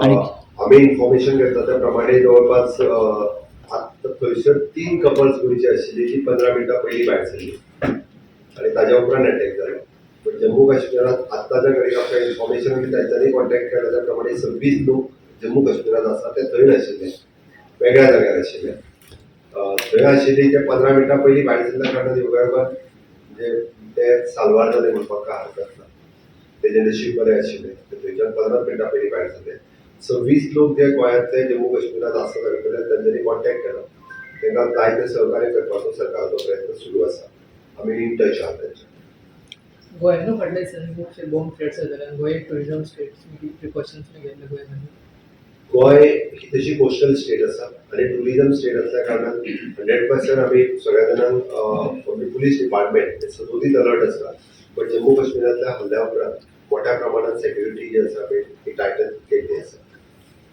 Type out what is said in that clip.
आणि आम्ही इन्फॉर्मेशन घेतला त्या प्रमाणे जवळपास आता थंयसर 3 कपल्स गोंयची आशिल्ली ती 15 मिनटां पयलीं भायर सरली आनी ताज्या उपरांत अटॅक जालो. पण जम्मू काश्मीरात आत्ताच्या घडीक आमकां इन्फॉर्मेशन तांच्यांनी कॉन्टॅक्ट केला त्या प्रमाणे 26 लोक जम्मू काश्मीरात आसा ते थंय नाशिल्ले, वेगळ्या जाग्यार आशिल्ले. थंय आशिल्ली ते 15 मिनटां पयलीं भायर सरल्या कारणान योगायोगान म्हणजे ते साल्वार जाले म्हणपाक काय हरकत ना. तेजे नशीब बरें आशिल्लें थंयच्यान 15 मिनटां पयलीं भायर सरले. 26 लोक जे गोंयांतले जम्मू काश्मीरात आसा जाल्यार तांच्यांनी कॉन्टॅक्ट केलो. तांकां जाय ते सहकार्य करपाचो सरकाराचो प्रयत्न सुरू आसा. आमी इन टच आहात तांचे. गोंयांतूय फाटल्या दिसांनी खुबशे बॉम्ब थ्रेट्स जाताले आनी गोंय टुरिझम स्टेट प्रिकॉशन्स घेतले गोंयांत. गोंय ही तशी कोस्टल स्टेट आसा आनी टुरिझम स्टेट असल्या कारणान 100% आमी सगळ्या जाणांक पुलीस डिपार्टमेंट सदोदीत अलर्ट आसा. पण जम्मू काश्मीरातल्या हल्ल्या उपरांत मोठ्या प्रमाणात सेक्युरिटी जी आसा ती टायटन केल्ली आसा.